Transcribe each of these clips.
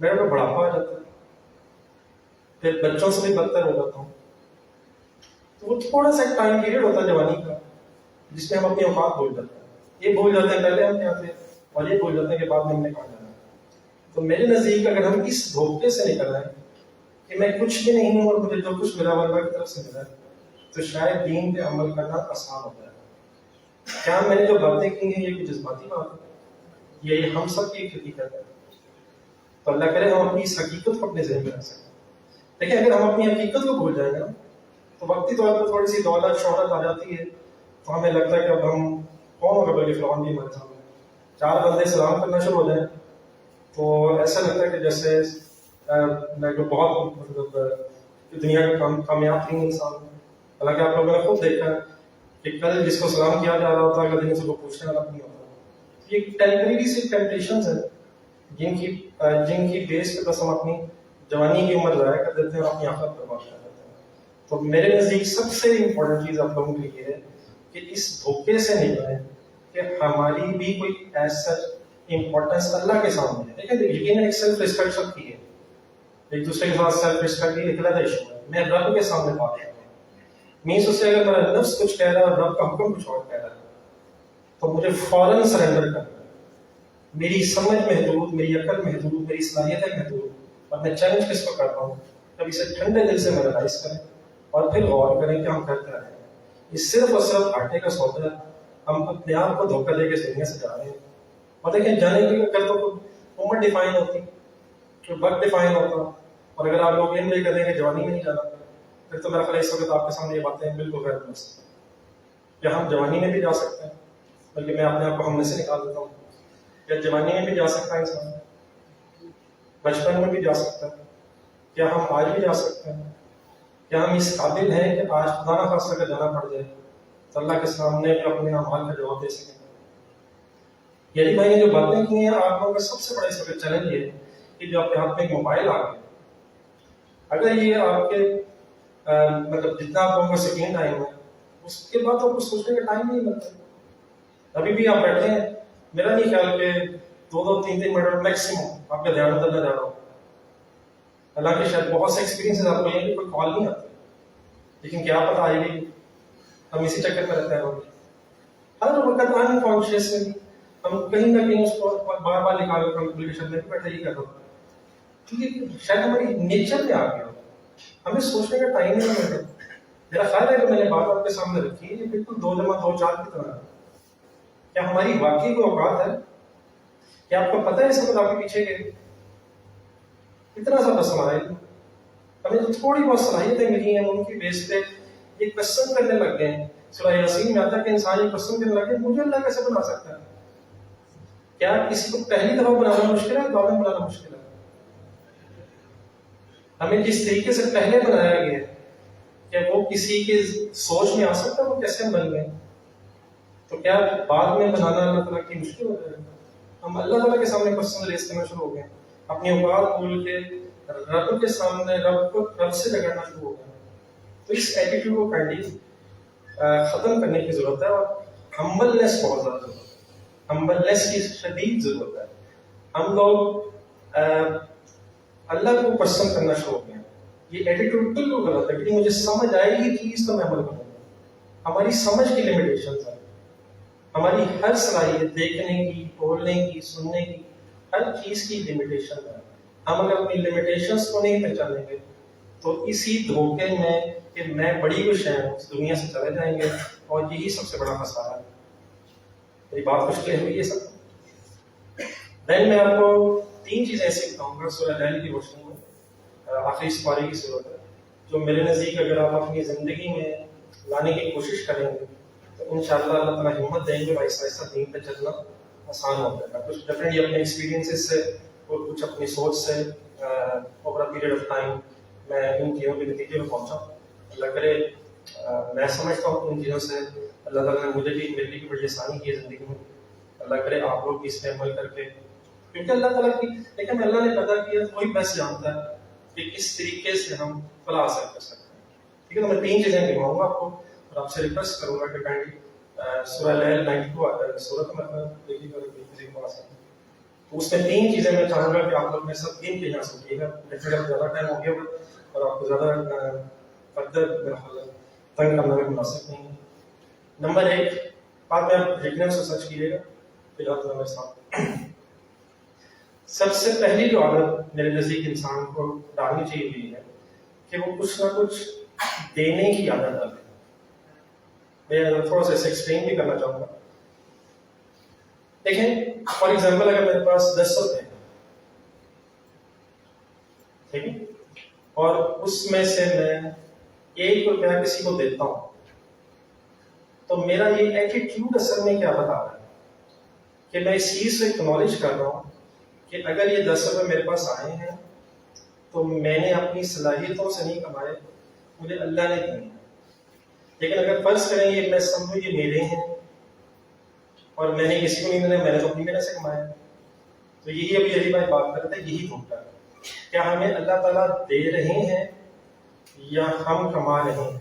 میرے کو بڑھاپا آ جاتا ہے، پھر بچوں سے بھی بدتر ہو جاتا ہوں. تو وہ تھوڑا سا ٹائم پیریڈ ہوتا ہے جوانی کا جس میں ہم اپنی اوقات بھول جاتے ہیں. یہ بھول جاتے ہیں پہلے ہم کیا تھے، اور یہ بھول جاتے ہیں کہ بعد میں ہم نے کہاں جانا ہے. تو میرے نزدیک اگر ہم اس دھوکے سے نکل آئے کہ میں کچھ بھی نہیں ہوں اور مجھے جو کچھ ملا اللہ کی طرف سے ملا ہے، تو شاید دین پہ عمل کرنا آسان ہوتا ہے. کیا میں نے جو باتیں کی ہیں یہ کوئی جذباتی بات ہے؟ یہ ہم سب کی ایک حقیقت ہے. تو اللہ کرے ہم اپنی اس حقیقت کو اپنے ذہن میں رکھ سکیں. لیکن اگر ہم اپنی حقیقت کو بھول جائیں گے تو وقتی طور پر تھوڑی سی دولت شہرت آ جاتی ہے تو ہمیں لگتا ہے کہ اب ہم کون ہوگا بلکہ فرعون بھی ہمارے سامنے. 4 بندے سلام کرنا شروع ہو جائیں تو ایسا لگتا ہے کہ جیسے میں جو بہت مطلب دنیا کا کامیاب ترین انسان ہوں. حالانکہ آپ لوگوں نے خود دیکھا کہ کل جس کو سلام کیا جا رہا ہوتا ہے اگلے دن سے وہ پوچھنے والا نہیں ہوتا. یہ ٹیمپریری سی ٹیمپٹیشنز ہیں جن کی بیس پہ بس ہم اپنی جوانی کی عمر ضائع کر دیتے ہیں اور اپنی آخرت برباد کر دیتے ہیں. تو میرے نزدیک سب سے امپورٹنٹ چیز آپ لوگوں کے لیے ہے کہ اس دھوکے سے نکلیں کہ ہماری بھی کوئی ایسا امپورٹنس اللہ کے سامنے ہے. لیکن یقیناً ایک سیلف ریسپیکٹ سب کی ہے، ایک دوسرے کے ساتھ سیلف ریسپیکٹ کی ایک علیحدہ ایشو ہے. میں رب کے سامنے بات کرتا ہوں، مینس اس سے اگر میرا نفس کچھ کہہ رہا ہے اور رب کا حکم کچھ اور کہہ رہا ہے تو مجھے فوراً سرنڈر کرنا ہے. میری سمجھ محدود، میری عقل محدود، میری صلاحیتیں محدود، اور میں چیلنج کس کو کرتا ہوں کبھی سے ٹھنڈے دل سے ریلائز کریں اور پھر غور کریں کہ ہم کرتے رہے ہیں. یہ صرف اور صرف آٹے کا سودا ہے. ہم اپنے آپ کو دھوکہ دے کے اس دنیا سے جا رہے ہیں. اور دیکھیں جانے کی اگر تو عمر ڈیفائن ہوتی، وقت ڈیفائن ہوتا، اور اگر آپ لوگ یہ کر دیں کہ جوانی میں نہیں جانا پھر تو میرا خیال اس وقت آپ کے سامنے یہ باتیں بالکل غیر درست ہیں. یا ہم جوانی میں بھی جا سکتے ہیں، بلکہ میں اپنے آپ کو ہم میں سے نکال دیتا ہوں. یا جوانی میں بھی جا سکتا ہے انسان، بچپن میں بھی جا سکتا ہے. کیا ہم آج بھی جا سکتے ہیں؟ کیا ہم اس قابل ہیں کہ آج خدا نہ خاصہ اگر جانا پڑ جائے تو اللہ کے سامنے اپنے اعمال کا جواب دے سکیں؟ یعنی بھائی نے جو باتیں کی ہیں آپ لوگوں کا سب سے بڑا اس وقت چیلنج یہ ہے کہ جو آپ کے ہاتھ میں ایک موبائل آ گیا، اگر یہ آپ کے مطلب جتنا آپ لوگوں کا سکرین ٹائم ہے اس کے بعد آپ کو سوچنے کا ٹائم نہیں ملتا. ابھی بھی آپ بیٹھے ہیں، میرا نہیں خیال کہ 2-3 منٹ میکسیمم آپ کا دھیان ادھر نہ جا رہا ہو. حالانکہ شاید بہت سے ایکسپیرینس آپ کو یہ کہ کوئی کال نہیں آتی، لیکن کیا پتا آئے گی، ہم اسی چکر میں رہتے ہیں. ہر وقت انکانشیسلی ہم کہیں نہ کہیں اس کو بار بار نکال کر کیلکولیشن میں بیٹھے ہی کر رہے ہیں، کیونکہ شاید ہماری نیچر میں آ گیا، ہمیں سوچنے کا ٹائم نہیں ملتا. میرا خیال ہے کہ میں نے بات آپ کے سامنے رکھی ہے، یہ بالکل 2 × 2 = 4 کی طرح ہے. کیا ہماری واقعی کوئی اوقات ہے؟ کیا آپ کو پتہ ہے سب آپ کے پیچھے کے اتنا سا بس ہمارا ہمیں جو تھوڑی بہت صلاحیتیں ملی ہیں ان کی بیس پہ یہ کوشچن کرنے لگ گئے ہیں. سورہ یاسین میں آتا ہے کہ انسان یہ کوشچن کرنے لگے مجھے اللہ کیسے بنا سکتا ہے؟ کیا کسی کو پہلی دفعہ بنانا مشکل ہے، بعد میں بنانا مشکل ہے؟ ہمیں جس طریقے سے پہلے بنایا گیا ہے کیا وہ کسی کے سوچ میں آ سکتا ہے وہ کیسے بن گئے؟ تو کیا بعد میں بنانا اللہ تعالیٰ کی مشکل ہو جائے گا؟ ہم اللہ تعالیٰ کے سامنے کوشچن ریز کرنا شروع ہو گئے، اپنی اوقات بھول کے رب کے سامنے رب سے جھگڑنا شروع ہو گئے. تو اس ایٹیٹیوڈ کو کائنڈلی ختم کرنے کی ضرورت ہے، اور ہمبلنس بہت زیادہ ضرورت ہے. ہمبلنس کی شدید ضرورت ہے. ہم لوگ اللہ کو کوشچن کرنا شروع ہو گئے. یہ ایٹیٹیوڈ بالکل غلط ہے، کیونکہ مجھے سمجھ آئے گی چیز تو میں عمل کروں گا. ہماری سمجھ کی لمیٹیشنز ہیں، ہماری ہر صلاحیت دیکھنے کی، بولنے کی، سننے کی، ہر چیز کی لمیٹیشن ہے. ہم اگر اپنی لمیٹیشنز کو نہیں پہچانیں گے تو اسی دھوکے میں کہ میں بڑی کچھ ہے اس دنیا سے چلے جائیں گے، اور یہی سب سے بڑا خسارہ ہے. میری بات کچھ کلیئر ہوئی ہے سب؟ دین میں آپ کو 3 چیزیں ایسی بتاؤں گا سورہ لیل کی روشنی میں. آخری سپاری کی صورت ہے جو میرے نزدیک اگر آپ اپنی زندگی میں لانے کی کوشش کریں گے تو انشاءاللہ اللہ تعالیٰ ہمت دیں گے، آہستہ آہستہ دین پہ چلنا آسان ہو جائے گا. کچھ ڈیفرنٹلی اپنے ایکسپیرینسز سے اور کچھ اپنی سوچ سے over a period of time میں ان چیزوں کے نتیجے میں پہنچا. اللہ کرے میں سمجھتا ہوں ان چیزوں سے اللہ تعالیٰ نے مجھے بھی میرے لیے بڑی آسانی کی ہے زندگی میں. اللہ کرے آپ لوگ بھی اس پہ عمل کر کے، کیونکہ اللہ تعالیٰ کی لیکن اللہ نے پیدا کیا کوئی بیسٹ جانتا ہے کہ کس طریقے سے ہم فلاح حاصل کر سکتے ہیں. ٹھیک ہے، تو میں 3 چیزیں دکھاؤں گا آپ کو اور آپ سے ریکویسٹ کروں گا کہ کائنڈلی سورہ لیل 92 آتا ہے سورت میں دیکھیے گا پاس ہے. تو اس میں 3 چیزیں میں چاہوں گا کہ آپ لوگ میں سب 3 کے یہاں سمجھیے گا، لیکن اب زیادہ ٹائم ہو گیا ہوگا اور آپ کو زیادہ فردر میرا خیال ہے تنگ کرنا بھی مناسب نہیں ہے۔ نمبر 1، بعد میں آپ لکھنے سے سرچ کیجیے گا، فی الحال تو میرے ساتھ سب سے پہلی جو عادت میرے نزدیک انسان کو ڈالنی چاہیے ہوئی ہے کہ وہ کچھ نہ کچھ دینے کی عادت ڈالے۔ میں تھوڑا سا اسے ایکسپلین بھی کرنا چاہوں گا۔ دیکھیں فار ایگزامپل اگر میرے پاس 10 روپے ہیں، ٹھیک ہے، اور اس میں سے میں 1 روپیہ کسی کو دیتا ہوں، تو میرا یہ ایٹیٹیوڈ اصل میں کیا بتا رہا ہے کہ میں اس چیز سے اکنالج کر رہا ہوں کہ اگر یہ 10 روپے میرے پاس آئے ہیں تو میں نے اپنی صلاحیتوں سے نہیں کمائے، مجھے اللہ نے دیے ہیں۔ لیکن اگر فرض کریں یہ میں سمجھوں یہ میرے ہیں اور میں نے کسی کو نہیں دینا، میں نے تو اپنی محنت سے کمایا، تو یہی ابھی علی بھائی بات کرتے ہیں، یہی دھوکہ ہے۔ کیا ہمیں اللہ تعالیٰ دے رہے ہیں یا ہم کما رہے ہیں؟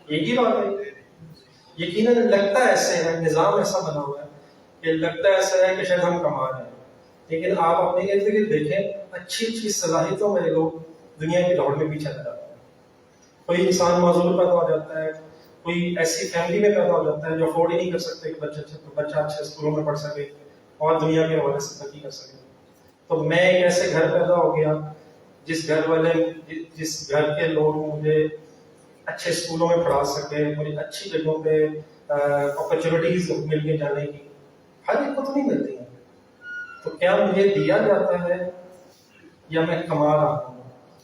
ایک ہی بات ہے۔ یقیناً لگتا ایسے ہے، نظام ایسا بنا ہوا ہے کہ لگتا ایسا ہے کہ شاید ہم کما رہے ہیں، لیکن آپ اپنے ارد گرد دیکھیں اچھی اچھی صلاحیتوں میں لوگ دنیا کی دوڑ میں پیچھے چلا جاتے ہیں۔ کوئی انسان معذور پیدا ہو جاتا ہے، کوئی ایسی فیملی میں پیدا ہو جاتا ہے جو افورڈ ہی نہیں کر سکتے کہ بچہ اچھے اسکولوں میں پڑھ سکے اور دنیا کے حوالے سے ترقی کر سکے۔ تو میں ایک ایسے گھر پیدا ہو گیا جس گھر کے لوگ مجھے اچھے اسکولوں میں پڑھا سکے، مجھے اچھی جگہوں پہ اپرچونیٹیز مل کے جانے کی، ہر ایک کو تو نہیں ملتی ہیں۔ تو کیا مجھے دیا جاتا ہے یا میں کما رہا ہوں؟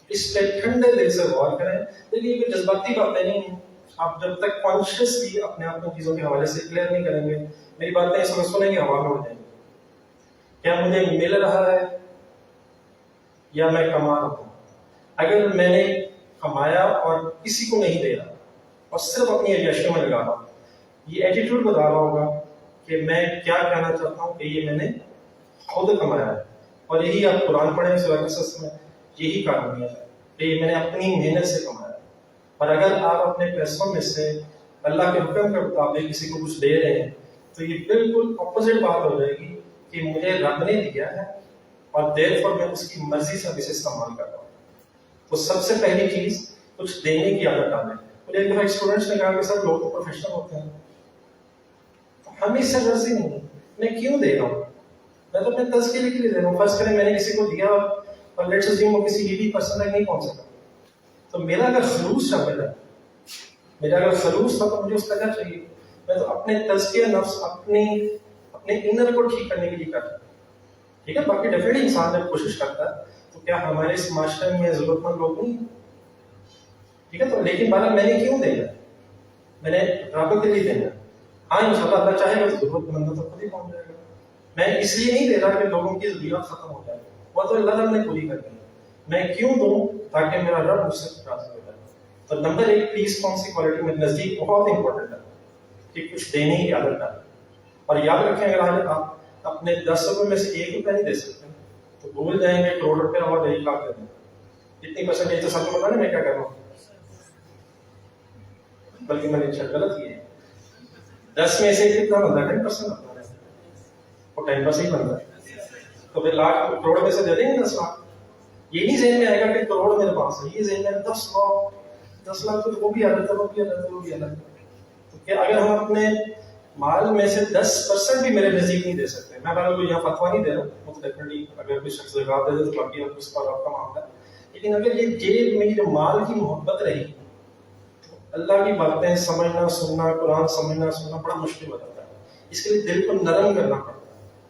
اس پہ ٹھنڈے دل سے غور کریں۔ لیکن یہ کوئی جذباتی باتیں نہیں ہیں، آپ جب تک کانشیسلی اپنے آپ کو چیزوں کے حوالے سے کلیئر نہیں کریں گے، میری باتیں سنیں گے ہوا میں اڑ جائیں گے۔ کیا مجھے مل رہا ہے یا میں کما رہا ہوں؟ اگر میں نے کمایا اور کسی کو نہیں دے رہا اور صرف اپنی عیاشیوں میں لگا رہا ہوں، یہ ایٹیٹیوڈ بتا رہا ہوگا کہ میں کیا کہنا چاہتا ہوں کہ یہ میں نے خود کمایا ہے۔ اور یہی آپ قرآن پڑھیں سورہ قصص میں، یہی کامیابی ہے کہ یہ میں نے اپنی محنت سے کمایا۔ اور اگر آپ اپنے پیسوں میں سے اللہ کے حکم کے مطابق کسی کو کچھ دے رہے ہیں تو یہ بالکل اپوزٹ بات ہو جائے گی کہ مجھے رب نے دیا ہے اور دیر پر میں اس کی مرضی سے اسے استعمال کر رہا ہوں۔ تو سب سے پہلی چیز کچھ دینے کی عادت ڈالیں۔ مجھے ایک دفعہ اسٹوڈنٹس نے کہا کہ سر لوگ تو پروفیشنل ہوتے ہیں، ہمیں اس سے غرض ہی نہیں ہے، میں کیوں دے رہا ہوں؟ میں تو اپنے تذکرے کے لیے دے رہا ہوں۔ فرض کریں میں نے کسی کو دیا اور لیٹس اسیوم وہ کسی نیڈی پرسن تک نہیں پہنچ سکا، تو میرا اگر خلوص شامل ہے، میرا اگر خلوص تھا تو مجھے اس کا کیا چاہیے؟ میں تو اپنے تزکیہ نفس، اپنے انر کو ٹھیک کرنے کے لیے کرتا ہوں، ٹھیک ہے۔ باقی ڈیفینیٹلی انسان جب کوشش کرتا ہے تو کیا ہمارے اس معاشرے میں ضرورت مند لوگ نہیں ہیں؟ ٹھیک ہے، تو لیکن بارہ میں نے کیوں دینا؟ میں نے رب کے لیے دینا۔ ہاں انشاءاللہ اللہ چاہے گا تو ضرورت مند تو خود ہی پہنچ جائے گا۔ میں اس لیے نہیں دے رہا کہ لوگوں کی ضروریات ختم ہو جائے، وہ تو اللہ تعالیٰ نے پوری کر دی۔ میں کیوں دوں؟ تاکہ میرا رب مجھ سے راضی ہو جائے۔ تو نمبر 1 پلیز کون سی کوالٹی میں نزدیک بہت امپورٹنٹ ہے کہ کچھ دینے کی عادت ڈالیں۔ اور یاد رکھیں اگر آج آپ اپنے 10 روپے میں سے 1 روپیہ نہیں دے سکتے تو بھول جائیں گے کروڑ روپیہ اور 1 لاکھ دے دیں۔ اتنی پرسنٹیج تو سب کو پتا نہیں میں کیا کر رہا ہوں، بلکہ میں نے غلط کی ہے۔ 10 میں سے کتنا بنتا ہے؟ 10% بنتا ہے، اور 10% ہی بنتا ہے، تو پھر لاکھ کروڑ میں سے دے دیں گے 10 لاکھ۔ یہ نہیں ذہن میں آئے گا کہ کروڑ میرے پاس ہے، یہ ذہن میں 10 لاکھ تو وہ بھی الگ ہے، وہ بھی الگ ہے، وہ بھی الگ ہے۔ تو کہ اگر ہم اپنے مال میں سے 10% بھی میرے نزدیک نہیں دے سکتے، میں اگر کوئی یہاں فتویٰ نہیں دے رہا، وہ تو ڈیفینیٹلی اگر کوئی شخص زکوٰۃ دے دے تو باقی اس پر آپ کا معاملہ ہے، لیکن اگر یہ جیب میں جو مال کی محبت رہی تو اللہ کی باتیں سمجھنا سننا، قرآن سمجھنا سننا بڑا مشکل ہو جاتا ہے۔ اس کے لیے دل کو نرم کرنا پڑتا ہے۔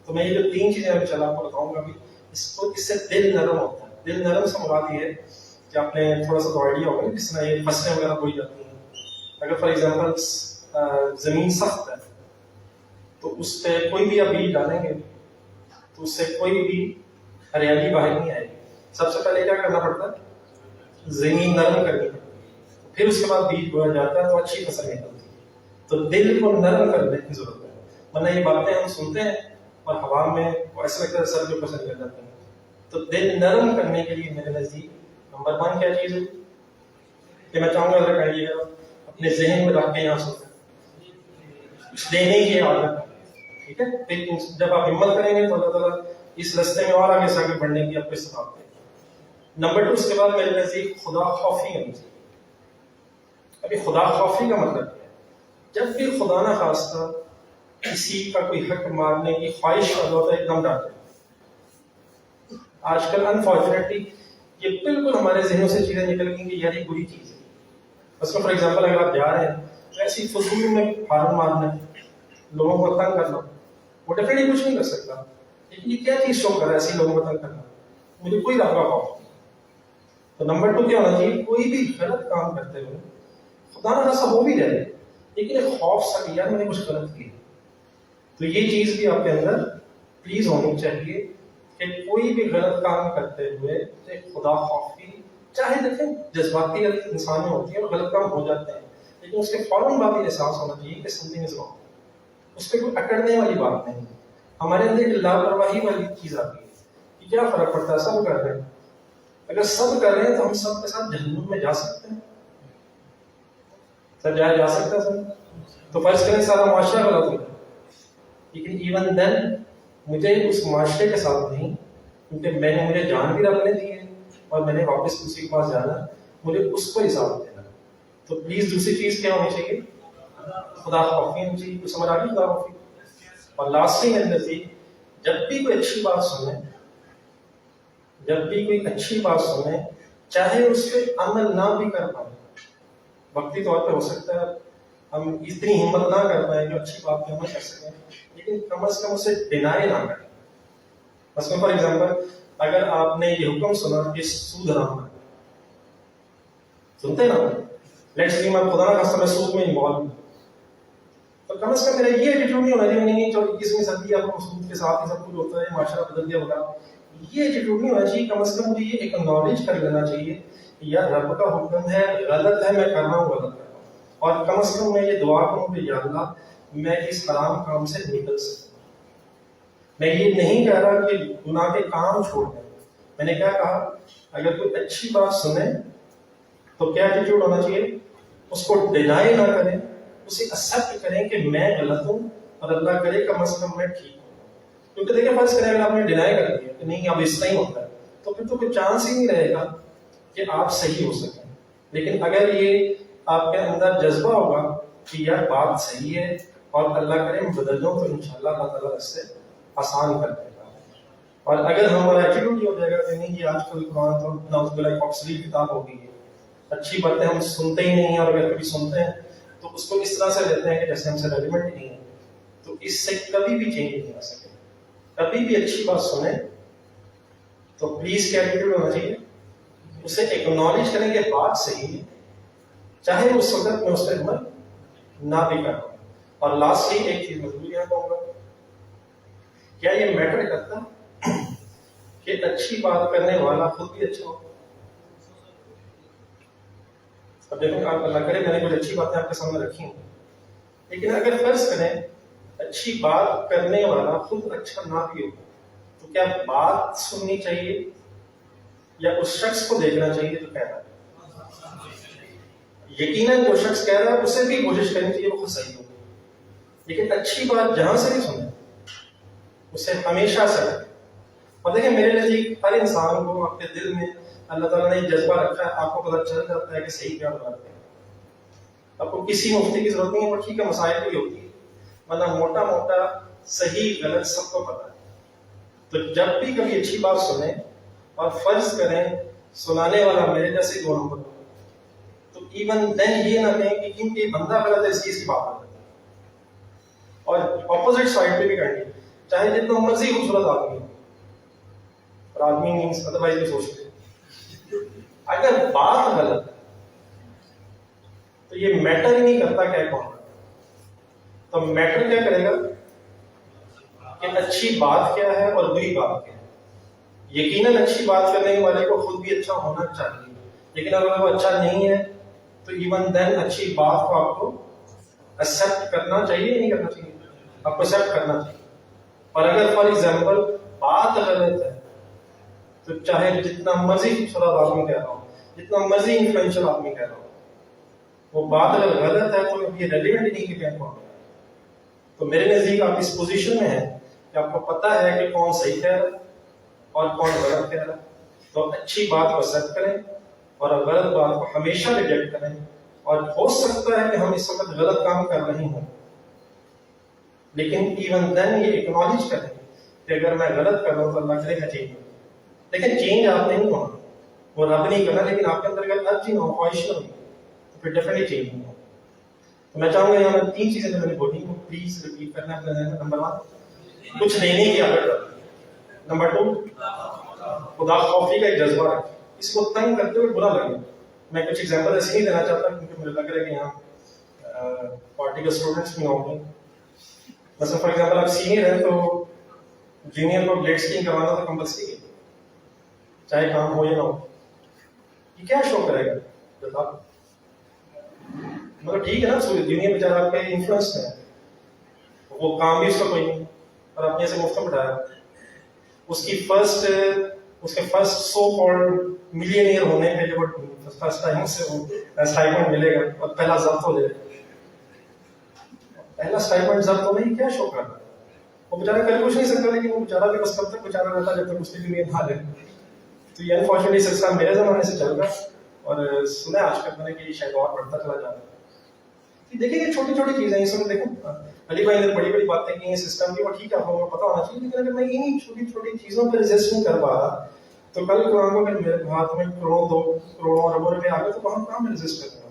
تو میں یہ جو 3 چیزیں ابھی چلا آپ کو بتاؤں گا بھی، اس سے دل نرم ہوتا ہے۔ دل نرم سے مراد یہ ہے کہ آپ نے تھوڑا سا تو آئیڈیا ہوگا جس طرح یہ فصلیں وغیرہ بوئی جاتی ہیں۔ اگر فار ایگزامپل زمین سخت ہے تو اس پہ کوئی بھی آپ بیج ڈالیں گے تو اس سے کوئی بھی ہریالی باہر نہیں آئے گی۔ سب سے پہلے کیا کرنا پڑتا ہے؟ زمین نرم کرنی پڑتی ہے، پھر اس کے بعد بیج بویا جاتا ہے تو اچھی فصل نکلتی ہے۔ تو دل کو نرم کرنے کی ضرورت ہے، ورنہ یہ باتیں ہم سنتے ہیں اور ہوا میں ایسا لگتا ہے سر کے اوپر سے نکل جاتے ہیں۔ تو دل نرم کرنے کے لیے میرے نزدیک نمبر 1 کیا چیز ہے کہ میں چاہوں گا اگر کہیے گا اپنے ذہن میں رکھ کے یہاں سوچیں دینے کی عادت، ٹھیک ہے۔ جب آپ ہمت کریں گے تو اللہ تعالیٰ اس رستے میں اور آگے سے آگے بڑھنے کی آپ کو استطاعت دے. نمبر 2 اس کے بعد میرے نزدیک خدا خوفی ہونی چاہیے. ابھی خدا خوفی کا مطلب کیا ہے؟ جب بھی خدا نہ خواستہ کسی کا کوئی حق مارنے کی خواہش پیدا ہوتا ہے ایک دم ڈالتے. آج کل انفارچونیٹلی یہ بالکل ہمارے ذہنوں سے چیزیں نکل گئی کہ یار یہ بری چیز ہے. بس فار ایگزامپل اگر آپ جا رہے ہیں تو ایسی فضول میں ہارن مارنا ہے، لوگوں کو تنگ کرنا، وہ ڈیفینیٹلی کچھ نہیں کر سکتا، لیکن یہ کیا چیز شو کر رہا ہے ایسی لوگوں کو تنگ کرنا؟ مجھے کوئی رب کا خوف نہیں. تو نمبر 2 کیا ہونا چاہیے؟ کوئی بھی غلط کام کرتے ہوئے خدا نہ خاصا ہو بھی جائے لیکن ایک خوف سا کہ یار میں نے کچھ غلط کیا. تو یہ چیز بھی آپ کے اندر پلیز ہونی چاہیے کہ کوئی بھی غلط کام کرتے ہوئے خدا خوفی، چاہے دیکھیں جذباتی انسان میں ہوتی ہے اور غلط کام ہو جاتے ہیں، لیکن اس کے فوراً بعد یہ احساس ہونا چاہیے کہ سمتھنگ از رانگ. اس پہ کوئی اکڑنے والی بات نہیں. ہمارے اندر ایک لاپرواہی والی چیز آتی ہے کہ کیا فرق پڑتا ہے، سب کر رہے ہیں. اگر سب کر رہے ہیں تو ہم سب کے ساتھ جہنم میں جا سکتے ہیں. سر جا سکتا ہے سر؟ تو فرض کریں سارا معاشرہ غلط ہو جائے، لیکن ایون دین مجھے اس معاشرے کے ساتھ نہیں، کیونکہ مجھے جان بھی رب نے دی ہے اور میں نے واپس اسی کے پاس جانا، مجھے اس کو حساب دینا. تو پلیز دوسری چیز کیا ہونی چاہیے؟ خدا خوفی ہونی چاہیے. کچھ سمجھ آ گئی خدا خوفی؟ اور لاسٹلی میں نزدیک جب بھی کوئی اچھی بات سنیں، جب بھی کوئی اچھی بات سنیں چاہے اس پہ عمل نہ بھی کر پائیں، وقتی طور پہ ہو سکتا ہے ہم اتنی ہمت نہ کر پائیں کہ اچھی بات پہ عمل کر سکیں، لیکن کم از کم اسے ڈینائی نہ کریں. مثلا فار ایگزامپل اگر آپ نے یہ حکم سنا کہ سود حرام ہے، سنتے نا، لیٹس سی میں خدا نہ خواستہ میں سود میں انوالو ہوں، تو کم از کم میرا یہ ایٹیٹیوڈ نہیں ہونا چاہیے نہیں 21ویں صدی آپ کو سود کے ساتھ ہی سب کچھ ہوتا ہے، معاشرہ بدل گیا ہوگا. یہ ایٹیٹیوڈ نہیں ہونا چاہیے. کم از کم مجھے یہ اکنالج کر لینا چاہیے کہ یار رب کا حکم ہے، غلط ہے، میں کر رہا ہوں، غلط کر رہا ہوں، اور کم از کم میں یہ دعا کروں کہ یا اللہ میں اس حرام کام سے نکل سکوں. میں یہ نہیں کہہ رہا کہ گناہ کے کام چھوڑ دیں. میں نے کیا کہا؟ اگر کوئی اچھی بات سنیں تو کیا ایٹیٹیوڈ ہونا چاہیے؟ اس کو ڈینائی نہ کریں، اسے ایکسپٹ کریں کہ میں غلط ہوں اور اللہ کرے کم از کم میں ٹھیک ہوں. کیونکہ دیکھیں فرض کریں اگر آپ نے ڈینائی کر دیا کہ نہیں اب اس طرح ہی ہوتا ہے تو پھر تو کوئی چانس ہی نہیں رہے گا کہ آپ صحیح ہو سکیں. لیکن اگر یہ آپ کے اندر جذبہ ہوگا کہ یار بات صحیح ہے اور اللہ کرے میں بدل جاؤں، تو انشاءاللہ اللہ تعالیٰ اس سے آسان کر دے گا. اور اگر ہمارا ایٹیٹیوڈ یہ ہو جائے گا کہ نہیں یہ آج کل قرآن تو نعوذ باللہ ایک آبسلیٹ کتاب ہو گئی ہے، اچھی باتیں ہم سنتے ہی نہیں ہیں، اور اگر کبھی سنتے ہیں تو اس کو اس طرح سے لیتے ہیں کہ جیسے ہم سے ریلیونٹ ہی نہیں ہے، تو اس سے کبھی بھی چینج نہیں آ سکے. کبھی بھی اچھی بات سنیں تو پلیز کیا ایٹیٹیوڈ ہونا چاہیے؟ اسے ایکنالج کریں کہ بات صحیح ہے، چاہے اس وقت میں اس پہ عمل نہ بھی کروں. اور لاسٹلی ایک چیز مضبوط یہاں کہوں گا، کیا یہ میٹر کرتا کہ اچھی بات کرنے والا خود بھی اچھا ہو؟ اب دیکھیں آپ اللہ کرے میں نے کچھ اچھی باتیں آپ کے سامنے رکھی ہوں، لیکن اگر فرض کریں اچھی بات کرنے والا خود اچھا نہ بھی ہو تو کیا بات سننی چاہیے یا اس شخص کو دیکھنا چاہیے جو کہہ رہا ہے؟ یقیناً جو شخص کہہ رہا ہے اسے بھی کوشش کرنی چاہیے وہ خود صحیح ہو، لیکن اچھی بات جہاں سے بھی سنیں اسے ہمیشہ سے رکھیں. اور دیکھیں میرے نزدیک ہر انسان کو آپ کے دل میں اللہ تعالیٰ نے جذبہ رکھا ہے، آپ کو پتہ چل جاتا ہے کہ صحیح کیا غلط ہے. آپ کو کسی مفتی کی ضرورت نہیں ہے، اور ٹھیک ہے مسائل بھی ہوتی ہے، ورنہ موٹا موٹا صحیح غلط سب کو پتہ ہے. تو جب بھی کبھی اچھی بات سنیں اور فرض کریں سنانے والا میرے جیسے 2 نمبر ہو تو ایون دین یہ نہ کہیں کہ کیونکہ بندہ غلط ہے اس چیز کی بات غلط ہے. اور اپوزٹ سائڈ پہ بھی کہیں چاہے جتنا مرضی خوبصورت آدمی ہو، اور آدمی مینس ادروائز بھی سوچتے اگر بات غلط ہے تو یہ میٹر ہی نہیں کرتا کہ کون ہے. تو میٹر کیا کرے گا کہ اچھی بات کیا ہے اور بری بات کیا ہے. یقیناً اچھی بات کرنے والے کو خود بھی اچھا ہونا چاہیے، لیکن اگر وہ اچھا نہیں ہے تو ایون دین اچھی بات کو آپ کو ایکسپٹ کرنا چاہیے، نہیں کرنا چاہیے؟ آپ کو ایکسپٹ کرنا چاہیے. اور اگر فار ایگزامپل بات غلط ہے تو چاہے جتنا مرضی خوبصورت آدمی کہہ رہا ہو، جتنا مرضی انفلوئنشل آدمی کہہ رہا ہو، وہ بات اگر غلط ہے تو یہ ریلیونٹ نہیں کہ کیا کون ہے. تو میرے نزدیک آپ اس پوزیشن میں ہیں کہ آپ کو پتا ہے کہ کون صحیح کہہ رہا ہے اور کون غلط کہہ رہا ہے. تو اچھی بات کو ایکسیپٹ کریں اور غلط بات کو ہمیشہ ریجیکٹ کریں. اور ہو سکتا ہے کہ ہم اس وقت غلط کام کر رہے ہوں، لیکن ایون دین یہ اکنالج کریں کہ اگر میں غلط کر رہا ہوں تو اللہ کرے گا چینج ہو. لیکن چینج آپ نہیں ہونا، وہ رب نہیں کرنا، لیکن آپ کے اندر اگر ارجی نہ ہو، خواہش نہ ہو، تو پھر ڈیفینیٹلی چینج نہیں ہو. تو میں چاہوں گا یہاں میں 3 چیزیں جو میں نے بولی ہیں پلیز ریپیٹ کرنا اپنے ذہن میں. نمبر 1 کچھ لینے کی عادت. نمبر 2 خدا خوفی کا ایک جذبہ ہے، اس کو تنگ کرتے ہوئے برا لگے. میں کچھ ایگزامپل ایسے نہیں دینا چاہتا کیونکہ مجھے لگ رہا ہے کہ یہاں پارٹی کے اسٹوڈنٹس بھی ہوں گے. مثلا فار ایگزامپل آپ سینئر ہیں تو جونیئر کو بلیڈ اسکین کروانا تو کمپلسری ہے، چاہے کام ہو یا نہ ہو. یہ کیا شو کرے گا بتا؟ مگر ٹھیک ہے نا، جونیئر بیچارہ آپ کے انفلوئنس میں ہے، وہ کام بھی اس کا کوئی نہیں اور آپ نے اسے مفت میں بٹھایا. اس کے فرسٹ سو کالڈ ملینئر ہونے پہ جب فرسٹ ٹائم سے وہ اسٹائپنڈ ملے گا اور پہلا ضبط ہو جائے گا. پہلا اسٹائپنڈ ضبط ہونے کی کیا شو کر رہا ہے؟ وہ بیچارہ کر کچھ نہیں سکتا، لیکن وہ بیچارہ بھی بس کب تک بیچارہ رہتا جب تک اس کی دنیا نہ لے. تو یہ انفارچونیٹلی سلسلہ میرے زمانے سے چل رہا ہے اور سنا آج کل میں نے کہ یہ شاید اور بڑھتا چلا جا رہا ہے. دیکھیں یہ چھوٹی چھوٹی چیزیں ہیں، اس میں دیکھیں علی بھائی نے بڑی بڑی باتیں کی ہیں سسٹم کی، وہ ٹھیک ہے آپ کو پتا ہونا چاہیے، لیکن اگر میں انہیں چھوٹی چھوٹی چیزوں پہ ریزسٹ نہیں کر پا رہا تو کل کو اگر میرے ہاتھ میں کروڑوں اربوں روپے آ گئے تو وہاں کہاں میں ریزسٹ کروں گا.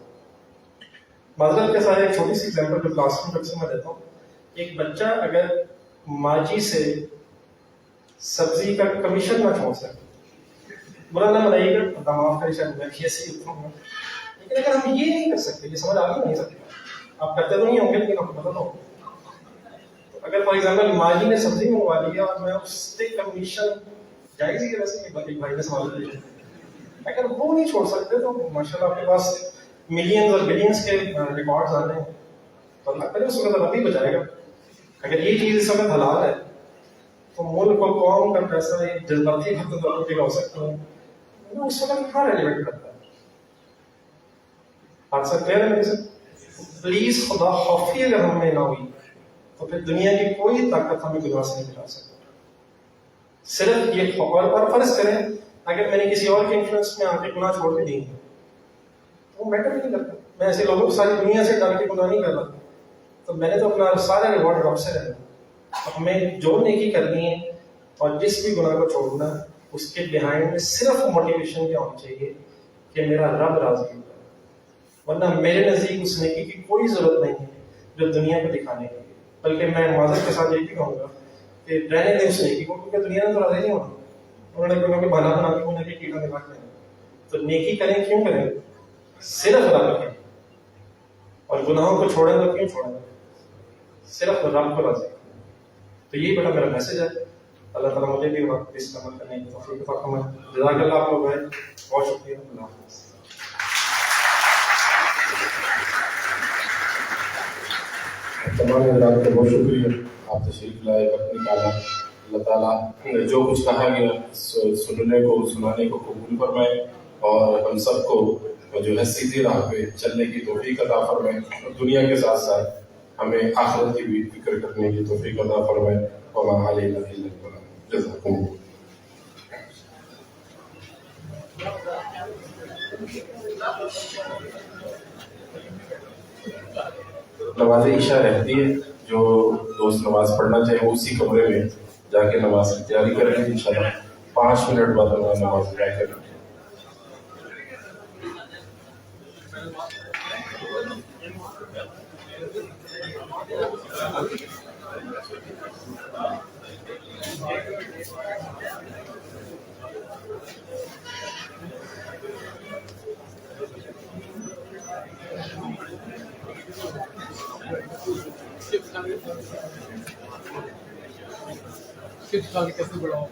معذرت کے ساتھ ایک چھوٹی سی ایگزامپل جو کلاس روم میں دیتا ہوں. ایک بچہ اگر ماجی سے سبزی کا کمیشن نہ چھوڑ سکے، برا نہ منائیے گا، معاف کریے شاید میں ایسے ہی اٹھوں گا، لیکن اگر ہم یہ نہیں کر سکتے، یہ سمجھ آگے نہیں سکتے، آپ کرتے تو نہیں ہوں گے لیکن آپ کو پتا تو ہوگا. اگر فار ایگزامپل ماجی نے سبزی منگوا لی ہے اور میں اس سے کمیشن جائز ہی ہے ویسے کہ بھائی نے سوال کیا، اگر وہ نہیں چھوڑ سکتے تو ماشاء اللہ آپ کے پاس ملینز اور بلینز کے ریکارڈز آ رہے ہیں. تو اللہ کرے اس وقت رب ہی بچائے گا. اگر یہ چیز اس وقت حلال ہے تو ملک اور قوم کا پیسہ ایک جذباتی خطر ہو سکتا ہے، اس وقت کہاں ریلیونٹ کرتا ہے. آپ سب کلیئر ہے میرے سے؟ پلیز خدا خوفی اگر ہم میں نہ ہوئی تو پھر دنیا کی کوئی طاقت ہمیں گناہ سے نہیں بچا سکتی. صرف یہ اور فرض کریں اگر میں نے کسی اور کے انفلوئنس میں آ کے گناہ چھوڑ کے دی تو وہ میٹر نہیں کرتا. میں ایسے لوگوں کو ساری دنیا سے ڈال کے گناہ نہیں کر رہا، تو میں نے تو اپنا سارا ریوارڈ رب سے رہنا. ہمیں جو نیکی کرنی ہے اور جس بھی گناہ کو چھوڑنا اس کے بہائنڈ میں صرف موٹیویشن کیا ہونی چاہیے کہ میرا رب راضی ہوگا. ورنہ میرے نزدیک اس نیکی کی کوئی ضرورت نہیں ہے جو دنیا کو دکھانے کے لیے، بلکہ میں معذرت کے ساتھ یہ بھی کہوں گا کہ رہنے دیں اس نیکی کو، کیونکہ دنیا نے تو راضی نہیں ہونا. انہوں نے کوئی بہانا بنا کے انہیں کیڑا دماغ میں. تو نیکی کریں کیوں کریں؟ صرف رب کے. اور گناہوں کو چھوڑیں تو کیوں چھوڑیں؟ صرف رب کو راضی. تو یہی بڑا میرا میسج ہے. اللہ تعالیٰ مجھے بھی وقت اس عمل کرنے کی توفیق عطا فرمائے. جزاک اللہ آپ لوگ ہیں، بہت شکریہ. اللہ حافظ. تمام حضرات کا بہت شکریہ، آپ تشریف لائے، وقت نکالا. اللہ تعالیٰ نے جو کچھ کہا گیا سننے کو سنانے کو قبول فرمائے اور ہم سب کو جو ہے سیدھی راہ پہ چلنے کی توفیق عطا فرمائے اور دنیا کے ساتھ ساتھ ہمیں آخرت کی بھی فکر کرنے کی توفیق عطا فرمائے. وما علینا الا البلاغ. جزاکم اللہ. نماز عشاء رہتی ہے، جو دوست نماز پڑھنا چاہے وہ اسی کمرے میں جا کے نماز کی تیاری کریں گے. انشاءاللہ 5 منٹ بعد نماز ادا کریں. کیسے بڑھاؤ